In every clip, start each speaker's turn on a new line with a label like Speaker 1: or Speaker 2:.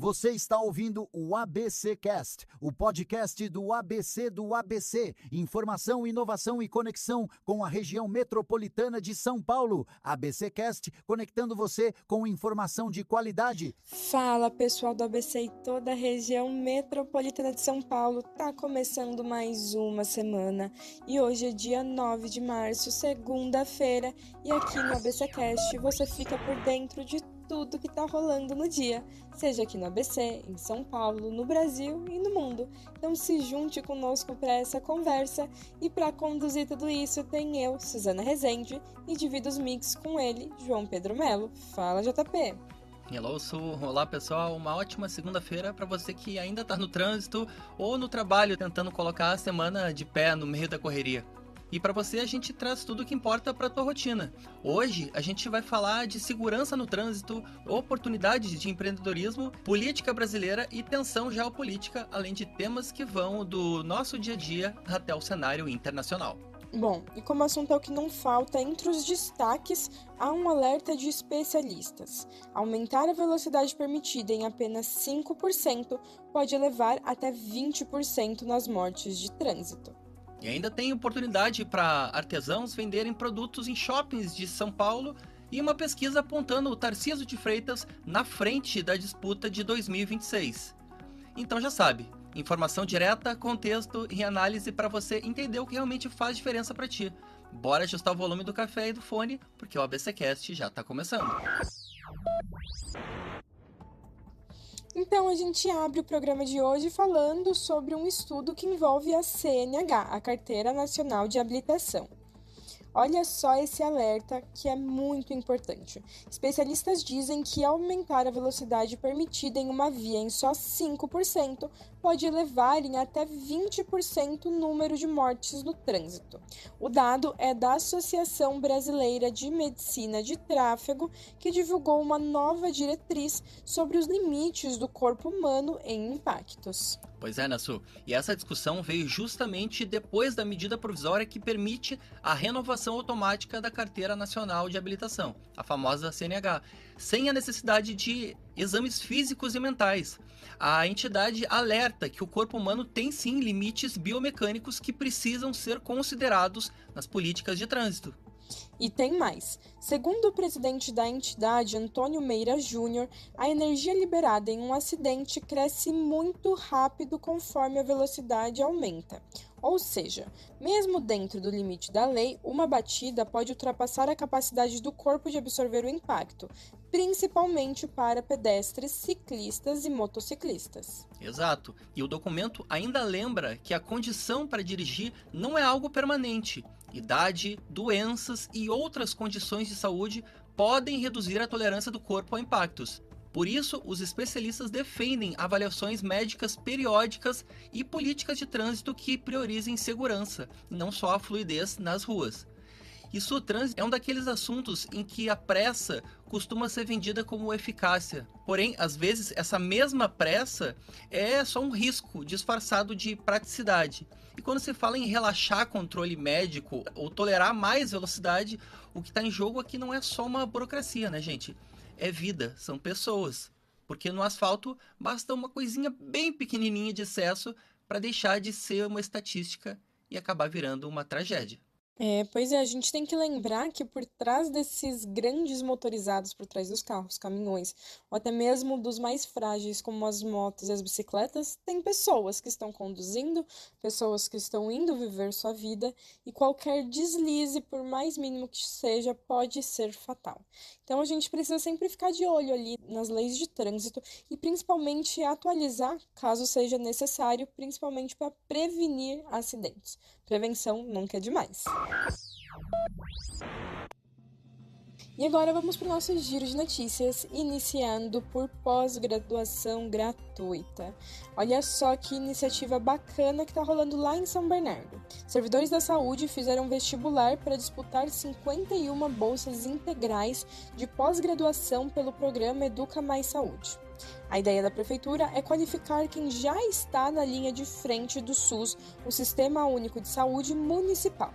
Speaker 1: Você está ouvindo o ABC Cast, o podcast do ABC. Informação, inovação e conexão com a região metropolitana de São Paulo. ABC Cast, conectando você com informação de qualidade.
Speaker 2: Fala, pessoal do ABC e toda a região metropolitana de São Paulo. Tá começando mais uma semana e hoje é dia 9 de março, segunda-feira, e aqui no ABC Cast você fica por dentro de tudo que tá rolando no dia, seja aqui no ABC, em São Paulo, no Brasil e no mundo. Então se junte conosco para essa conversa, e para conduzir tudo isso tem eu, Suzana Rezende, e divido os mix com ele, João Pedro Melo. Fala, JP!
Speaker 3: Hello, Su. Olá, pessoal. Uma ótima segunda-feira para você que ainda tá no trânsito ou no trabalho tentando colocar a semana de pé no meio da correria. E para você a gente traz tudo o que importa para a tua rotina. Hoje a gente vai falar de segurança no trânsito, oportunidades de empreendedorismo, política brasileira e tensão geopolítica, além de temas que vão do nosso dia a dia até o cenário internacional.
Speaker 2: Bom, e como assunto é o que não falta, entre os destaques há um alerta de especialistas. Aumentar a velocidade permitida em apenas 5% pode levar até 20% nas mortes de trânsito.
Speaker 3: E ainda tem oportunidade para artesãos venderem produtos em shoppings de São Paulo e uma pesquisa apontando o Tarcísio de Freitas na frente da disputa de 2026. Então já sabe, informação direta, contexto e análise para você entender o que realmente faz diferença para ti. Bora ajustar o volume do café e do fone, porque o ABCcast já está começando.
Speaker 2: Então a gente abre o programa de hoje falando sobre um estudo que envolve a CNH, a Carteira Nacional de Habilitação. Olha só esse alerta que é muito importante. Especialistas dizem que aumentar a velocidade permitida em uma via em só 5% pode elevar em até 20% o número de mortes no trânsito. O dado é da Associação Brasileira de Medicina de Tráfego, que divulgou uma nova diretriz sobre os limites do corpo humano em impactos.
Speaker 3: Pois é, Nassu, e essa discussão veio justamente depois da medida provisória que permite a renovação automática da Carteira Nacional de Habilitação, a famosa CNH, sem a necessidade de exames físicos e mentais. A entidade alerta que o corpo humano tem sim limites biomecânicos que precisam ser considerados nas políticas de trânsito.
Speaker 2: E tem mais. Segundo o presidente da entidade, Antônio Meira Júnior, a energia liberada em um acidente cresce muito rápido conforme a velocidade aumenta. Ou seja, mesmo dentro do limite da lei, uma batida pode ultrapassar a capacidade do corpo de absorver o impacto, principalmente para pedestres, ciclistas e motociclistas.
Speaker 3: Exato. E o documento ainda lembra que a condição para dirigir não é algo permanente. Idade, doenças e outras condições de saúde podem reduzir a tolerância do corpo a impactos. Por isso, os especialistas defendem avaliações médicas periódicas e políticas de trânsito que priorizem segurança, e não só a fluidez nas ruas. Isso, o trânsito é um daqueles assuntos em que a pressa costuma ser vendida como eficácia. Porém, às vezes, essa mesma pressa é só um risco disfarçado de praticidade. E quando se fala em relaxar controle médico ou tolerar mais velocidade, o que está em jogo aqui não é só uma burocracia, né, gente? É vida, são pessoas. Porque no asfalto basta uma coisinha bem pequenininha de excesso para deixar de ser uma estatística e acabar virando uma tragédia.
Speaker 2: Pois é, a gente tem que lembrar que por trás desses grandes motorizados, por trás dos carros, caminhões, ou até mesmo dos mais frágeis, como as motos e as bicicletas, tem pessoas que estão conduzindo, pessoas que estão indo viver sua vida, e qualquer deslize, por mais mínimo que seja, pode ser fatal. Então a gente precisa sempre ficar de olho ali nas leis de trânsito e principalmente atualizar, caso seja necessário, principalmente para prevenir acidentes. Prevenção nunca é demais. E agora vamos para o nosso giro de notícias, iniciando por pós-graduação gratuita. Olha só que iniciativa bacana que está rolando lá em São Bernardo. Servidores da saúde fizeram vestibular para disputar 51 bolsas integrais de pós-graduação pelo programa Educa Mais Saúde. A ideia da prefeitura é qualificar quem já está na linha de frente do SUS, o Sistema Único de Saúde Municipal,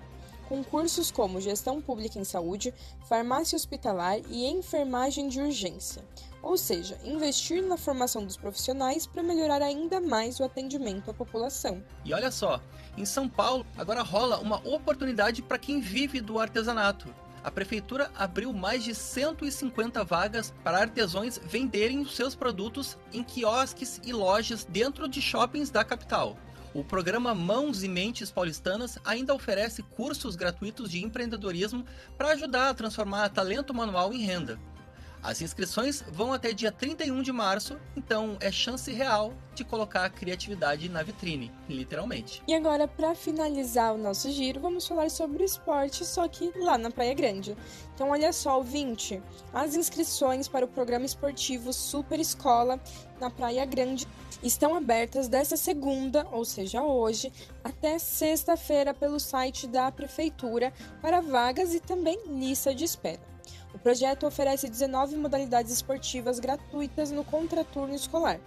Speaker 2: com cursos como Gestão Pública em Saúde, Farmácia Hospitalar e Enfermagem de Urgência. ou seja, investir na formação dos profissionais para melhorar ainda mais o atendimento à população.
Speaker 3: E olha só, em São Paulo agora rola uma oportunidade para quem vive do artesanato. A prefeitura abriu mais de 150 vagas para artesãos venderem os seus produtos em quiosques e lojas dentro de shoppings da capital. O programa Mãos e Mentes Paulistanas ainda oferece cursos gratuitos de empreendedorismo para ajudar a transformar talento manual em renda. As inscrições vão até dia 31 de março, então é chance real de colocar a criatividade na vitrine, literalmente.
Speaker 2: E agora, para finalizar o nosso giro, vamos falar sobre o esporte, só que lá na Praia Grande. Então, olha só, ouvinte, as inscrições para o programa esportivo Super Escola na Praia Grande estão abertas desta segunda, ou seja, hoje, até sexta-feira pelo site da Prefeitura para vagas e também lista de espera. O projeto oferece 19 modalidades esportivas gratuitas no contraturno escolar,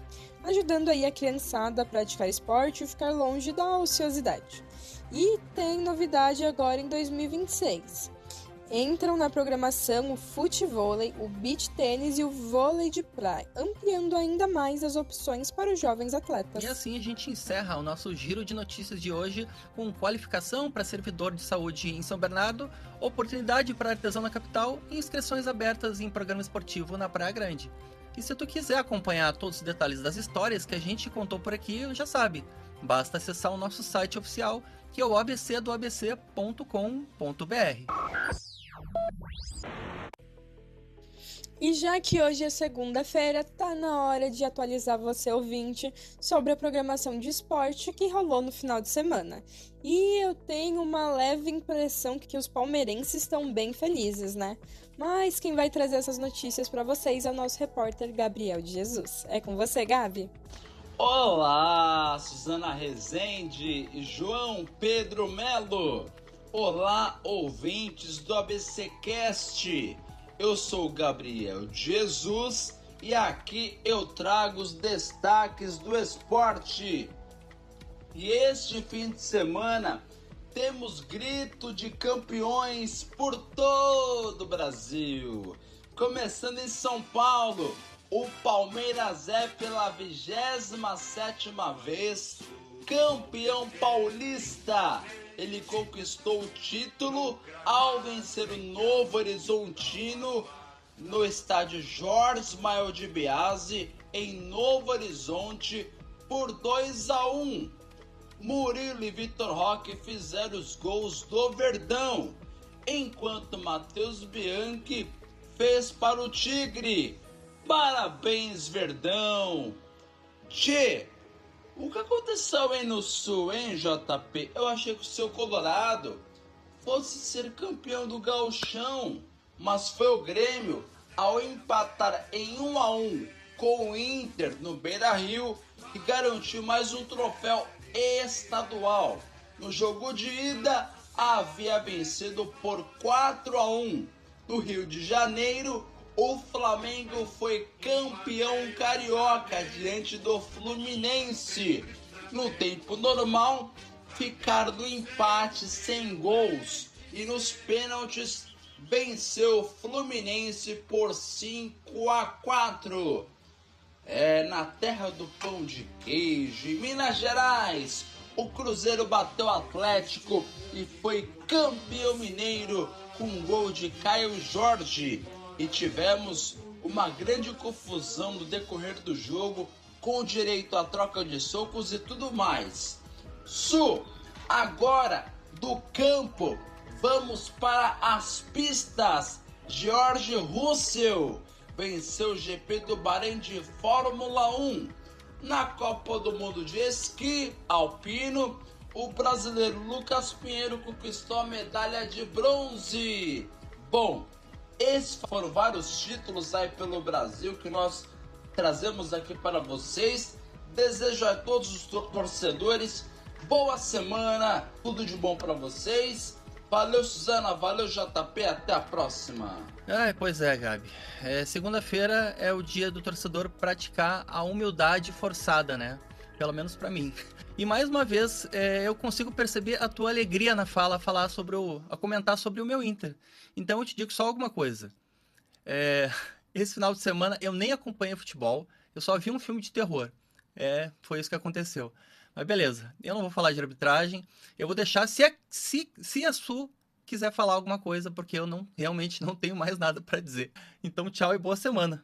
Speaker 2: ajudando aí a criançada a praticar esporte e ficar longe da ociosidade. E tem novidade agora em 2026. Entram na programação o futevôlei, o beach tênis e o vôlei de praia, ampliando ainda mais as opções para os jovens atletas.
Speaker 3: E assim a gente encerra o nosso giro de notícias de hoje com qualificação para servidor de saúde em São Bernardo, oportunidade para artesão na capital e inscrições abertas em programa esportivo na Praia Grande. E se tu quiser acompanhar todos os detalhes das histórias que a gente contou por aqui, já sabe, basta acessar o nosso site oficial, que é o abcdoabc.com.br.
Speaker 2: E já que hoje é segunda-feira, tá na hora de atualizar você, ouvinte, sobre a programação de esporte que rolou no final de semana. E eu tenho uma leve impressão que os palmeirenses estão bem felizes, né? Mas quem vai trazer essas notícias para vocês é o nosso repórter Gabriel de Jesus. É com você, Gabi?
Speaker 4: Olá, Suzana Rezende e João Pedro Melo. Olá, ouvintes do ABCcast. Eu sou o Gabriel Jesus e aqui eu trago os destaques do esporte. E este fim de semana temos grito de campeões por todo o Brasil. Começando em São Paulo, o Palmeiras é pela 27ª vez campeão paulista. Ele conquistou o título ao vencer o Novo Horizontino no estádio Jorge Ismael de Biasi, em Novo Horizonte, por 2-1. Murilo e Vitor Roque fizeram os gols do Verdão, enquanto Matheus Bianchi fez para o Tigre. Parabéns, Verdão! Tchê! O que aconteceu aí no Sul, hein, JP? Eu achei que o seu Colorado fosse ser campeão do Gauchão, mas foi o Grêmio, ao empatar em 1-1 com o Inter no Beira-Rio, que garantiu mais um troféu estadual. No jogo de ida, havia vencido por 4-1. No Rio de Janeiro, o Flamengo foi campeão carioca diante do Fluminense. No tempo normal, ficaram no empate sem gols e nos pênaltis venceu o Fluminense por 5-4. Na terra do pão de queijo, em Minas Gerais, o Cruzeiro bateu o Atlético e foi campeão mineiro com um gol de Caio Jorge. E tivemos uma grande confusão no decorrer do jogo, com direito à troca de socos e tudo mais. Sul, agora do campo, vamos para as pistas. George Russell venceu o GP do Bahrein de Fórmula 1. Na Copa do Mundo de Esqui Alpino, o brasileiro Lucas Pinheiro conquistou a medalha de bronze. Bom, esses foram vários títulos aí pelo Brasil que nós trazemos aqui para vocês. Desejo a todos os torcedores boa semana, tudo de bom para vocês. Valeu, Suzana, valeu, JP, até a próxima.
Speaker 3: Pois é, Gabi. Segunda-feira é o dia do torcedor praticar a humildade forçada, né? Pelo menos para mim. E mais uma vez, eu consigo perceber a tua alegria na fala, a comentar sobre o meu Inter. Então eu te digo só alguma coisa. esse final de semana eu nem acompanhei futebol, eu só vi um filme de terror. Foi isso que aconteceu. Mas beleza, eu não vou falar de arbitragem, eu vou deixar se a Su quiser falar alguma coisa, porque eu realmente não tenho mais nada para dizer. Então tchau e boa semana.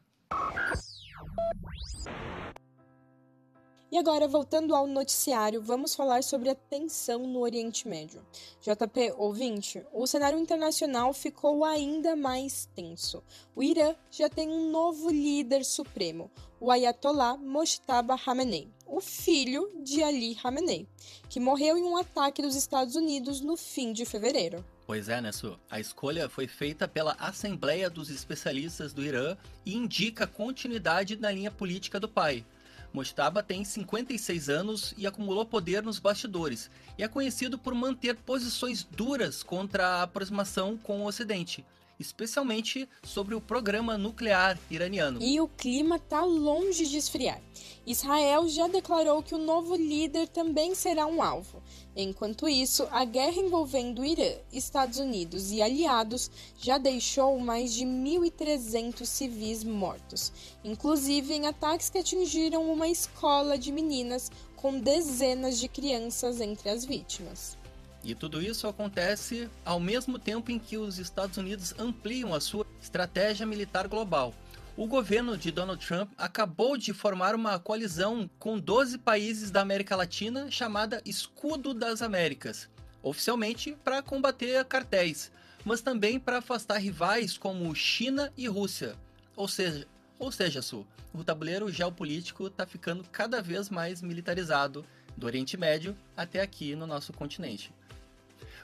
Speaker 2: E agora, voltando ao noticiário, vamos falar sobre a tensão no Oriente Médio. JP, ouvinte, o cenário internacional ficou ainda mais tenso. O Irã já tem um novo líder supremo, o Ayatollah Mojtaba Khamenei, o filho de Ali Khamenei, que morreu em um ataque dos Estados Unidos no fim de fevereiro.
Speaker 3: Pois é, né, Su? A escolha foi feita pela Assembleia dos Especialistas do Irã e indica continuidade na linha política do pai. Mojtaba tem 56 anos e acumulou poder nos bastidores, e é conhecido por manter posições duras contra a aproximação com o Ocidente, especialmente sobre o programa nuclear iraniano.
Speaker 2: E o clima está longe de esfriar. Israel já declarou que o novo líder também será um alvo. Enquanto isso, a guerra envolvendo Irã, Estados Unidos e aliados já deixou mais de 1.300 civis mortos, inclusive em ataques que atingiram uma escola de meninas com dezenas de crianças entre as vítimas.
Speaker 3: E tudo isso acontece ao mesmo tempo em que os Estados Unidos ampliam a sua estratégia militar global. O governo de Donald Trump acabou de formar uma coalizão com 12 países da América Latina chamada Escudo das Américas, oficialmente para combater cartéis, mas também para afastar rivais como China e Rússia. Ou seja, Su, o tabuleiro geopolítico está ficando cada vez mais militarizado, do Oriente Médio até aqui no nosso continente.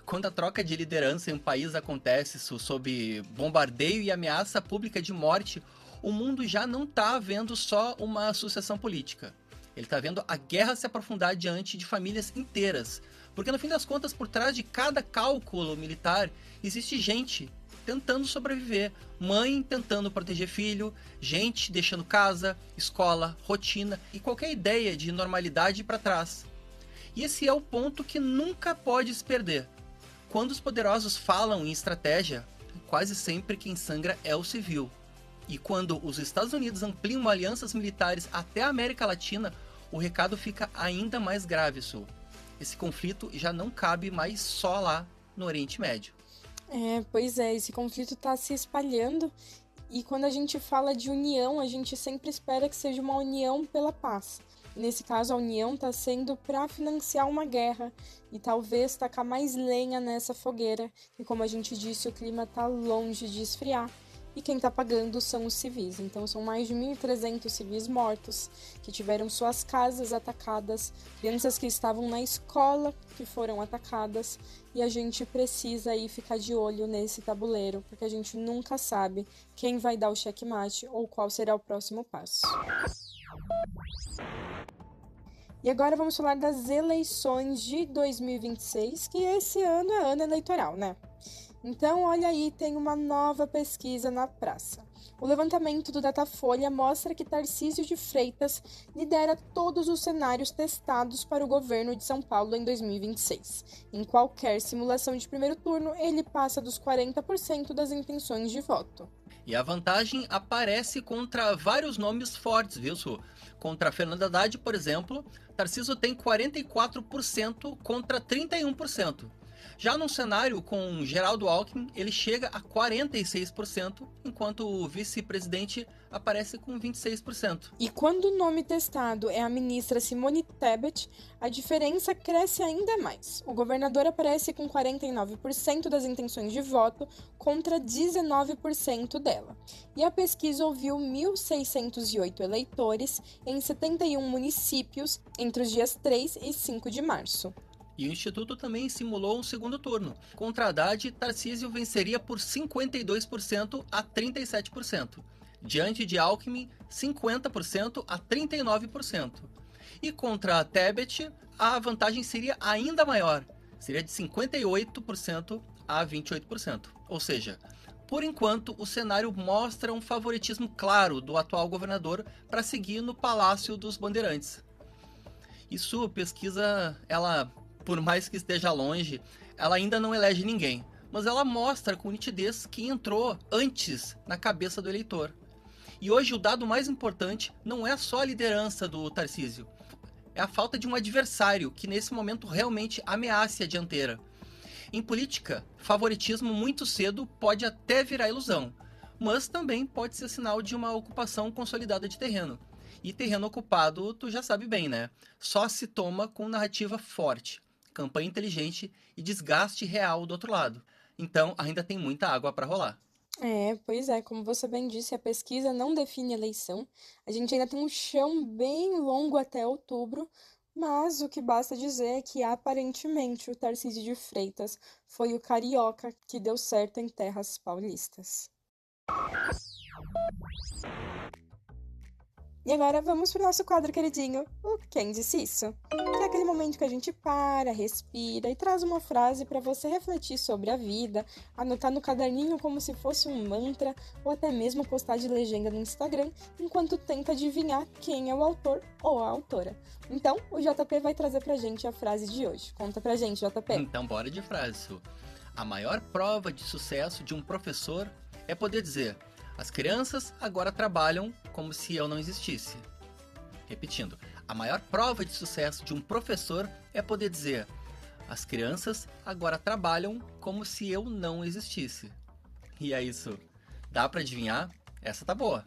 Speaker 3: Quando a troca de liderança em um país acontece sob bombardeio e ameaça pública de morte, o mundo já não está vendo só uma sucessão política. Ele está vendo a guerra se aprofundar diante de famílias inteiras. Porque no fim das contas, por trás de cada cálculo militar, existe gente tentando sobreviver. Mãe tentando proteger filho, gente deixando casa, escola, rotina e qualquer ideia de normalidade para trás. E esse é o ponto que nunca pode se perder. Quando os poderosos falam em estratégia, quase sempre quem sangra é o civil. E quando os Estados Unidos ampliam alianças militares até a América Latina, o recado fica ainda mais grave, Su. Esse conflito já não cabe mais só lá no Oriente Médio.
Speaker 2: Pois é, esse conflito está se espalhando e quando a gente fala de união, a gente sempre espera que seja uma união pela paz. Nesse caso, a união está sendo para financiar uma guerra e talvez tacar mais lenha nessa fogueira. E como a gente disse, o clima está longe de esfriar. E quem está pagando são os civis. Então são mais de 1.300 civis mortos que tiveram suas casas atacadas, crianças que estavam na escola que foram atacadas. E a gente precisa aí ficar de olho nesse tabuleiro, porque a gente nunca sabe quem vai dar o checkmate ou qual será o próximo passo. E agora vamos falar das eleições de 2026, que esse ano é ano eleitoral, né? Então, olha aí, tem uma nova pesquisa na praça. O levantamento do Datafolha mostra que Tarcísio de Freitas lidera todos os cenários testados para o governo de São Paulo em 2026. Em qualquer simulação de primeiro turno, ele passa dos 40% das intenções de voto.
Speaker 3: E a vantagem aparece contra vários nomes fortes, viu, Su? Contra Fernando Haddad, por exemplo, Tarcísio tem 44% contra 31%. Já num cenário com Geraldo Alckmin, ele chega a 46%, enquanto o vice-presidente aparece com 26%.
Speaker 2: E quando o nome testado é a ministra Simone Tebet, a diferença cresce ainda mais. O governador aparece com 49% das intenções de voto contra 19% dela. E a pesquisa ouviu 1.608 eleitores em 71 municípios entre os dias 3 e 5 de março.
Speaker 3: E o Instituto também simulou um segundo turno. Contra Haddad, Tarcísio venceria por 52% a 37%. Diante de Alckmin, 50% a 39%. E contra Tebet, a vantagem seria ainda maior. Seria de 58% a 28%. Ou seja, por enquanto, o cenário mostra um favoritismo claro do atual governador para seguir no Palácio dos Bandeirantes. Isso, pesquisa, ela, por mais que esteja longe, ela ainda não elege ninguém, mas ela mostra com nitidez quem entrou antes na cabeça do eleitor. E hoje o dado mais importante não é só a liderança do Tarcísio, é a falta de um adversário que nesse momento realmente ameace a dianteira. Em política, favoritismo muito cedo pode até virar ilusão, mas também pode ser sinal de uma ocupação consolidada de terreno. E terreno ocupado, tu já sabe bem, né? Só se toma com narrativa forte, campanha inteligente e desgaste real do outro lado. Então, ainda tem muita água para rolar.
Speaker 2: Pois é, como você bem disse, a pesquisa não define eleição. A gente ainda tem um chão bem longo até outubro, mas o que basta dizer é que aparentemente o Tarcísio de Freitas foi o carioca que deu certo em terras paulistas. E agora vamos pro nosso quadro queridinho, o Quem Disse Isso? Que é aquele momento que a gente para, respira e traz uma frase para você refletir sobre a vida, anotar no caderninho como se fosse um mantra ou até mesmo postar de legenda no Instagram enquanto tenta adivinhar quem é o autor ou a autora. Então, o JP vai trazer pra gente a frase de hoje. Conta pra gente, JP.
Speaker 3: Então, bora de frase, Su. A maior prova de sucesso de um professor é poder dizer: as crianças agora trabalham como se eu não existisse. Repetindo, a maior prova de sucesso de um professor é poder dizer: as crianças agora trabalham como se eu não existisse. E é isso. Dá pra adivinhar? Essa tá boa.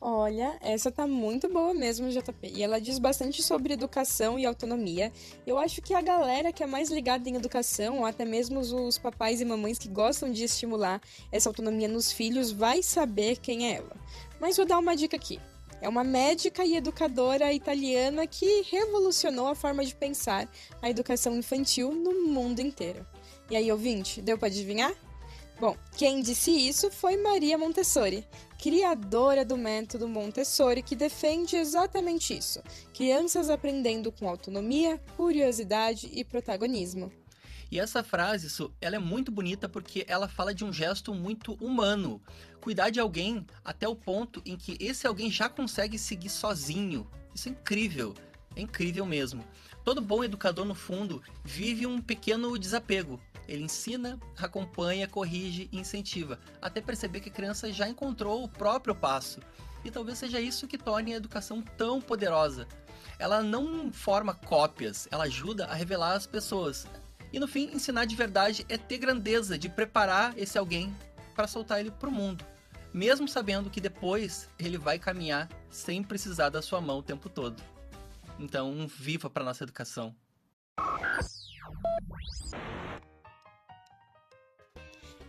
Speaker 2: Olha, essa tá muito boa mesmo, JP. E ela diz bastante sobre educação e autonomia. Eu acho que a galera que é mais ligada em educação, ou até mesmo os papais e mamães que gostam de estimular essa autonomia nos filhos, vai saber quem é ela. Mas vou dar uma dica aqui. É uma médica e educadora italiana que revolucionou a forma de pensar a educação infantil no mundo inteiro. E aí, ouvinte, deu para adivinhar? Bom, quem disse isso foi Maria Montessori, criadora do método Montessori, que defende exatamente isso: crianças aprendendo com autonomia, curiosidade e protagonismo.
Speaker 3: E essa frase, ela é muito bonita porque ela fala de um gesto muito humano. Cuidar de alguém até o ponto em que esse alguém já consegue seguir sozinho. Isso é incrível mesmo. Todo bom educador, no fundo, vive um pequeno desapego. Ele ensina, acompanha, corrige e incentiva, até perceber que a criança já encontrou o próprio passo. E talvez seja isso que torne a educação tão poderosa. Ela não forma cópias, ela ajuda a revelar as pessoas. E no fim, ensinar de verdade é ter grandeza de preparar esse alguém para soltar ele pro mundo, mesmo sabendo que depois ele vai caminhar sem precisar da sua mão o tempo todo. Então, viva para nossa educação.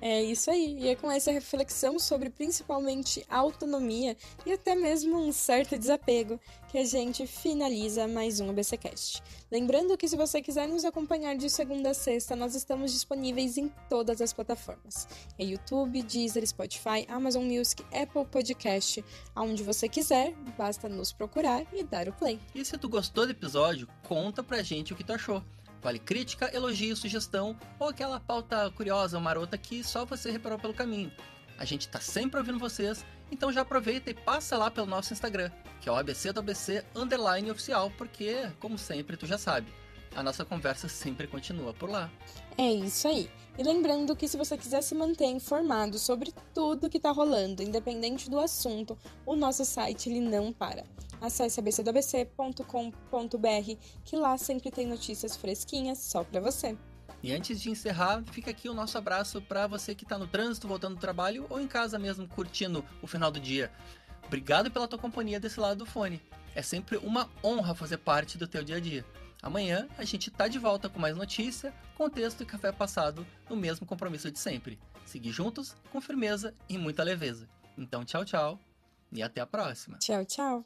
Speaker 2: É isso aí, e é com essa reflexão sobre principalmente a autonomia e até mesmo um certo desapego que a gente finaliza mais um ABCcast. Lembrando que se você quiser nos acompanhar de segunda a sexta, nós estamos disponíveis em todas as plataformas. É YouTube, Deezer, Spotify, Amazon Music, Apple Podcast, aonde você quiser, basta nos procurar e dar o play.
Speaker 3: E se tu gostou do episódio, conta pra gente o que tu achou. Vale crítica, elogio, sugestão ou aquela pauta curiosa ou marota que só você reparou pelo caminho. A gente tá sempre ouvindo vocês, então já aproveita e passa lá pelo nosso Instagram, que é o ABC do ABC _oficial, porque, como sempre, tu já sabe, a nossa conversa sempre continua por lá.
Speaker 2: É isso aí. E lembrando que se você quiser se manter informado sobre tudo que tá rolando, independente do assunto, o nosso site ele não para. Acesse abcdoabc.com.br, que lá sempre tem notícias fresquinhas só pra você.
Speaker 3: E antes de encerrar, fica aqui o nosso abraço para você que tá no trânsito, voltando do trabalho ou em casa mesmo, curtindo o final do dia. Obrigado pela tua companhia desse lado do fone. É sempre uma honra fazer parte do teu dia a dia. Amanhã a gente tá de volta com mais notícia, contexto e café passado no mesmo compromisso de sempre. Seguir juntos, com firmeza e muita leveza. Então tchau, tchau e até a próxima.
Speaker 2: Tchau, tchau.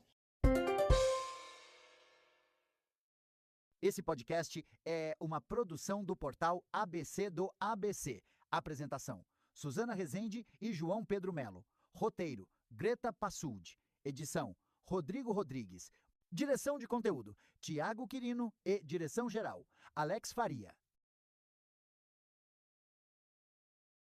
Speaker 1: Esse podcast é uma produção do portal ABC do ABC. Apresentação: Suzana Rezende e João Pedro Melo. Roteiro: Greta Passuldi. Edição: Rodrigo Rodrigues. Direção de conteúdo: Tiago Quirino e direção geral: Alex Faria.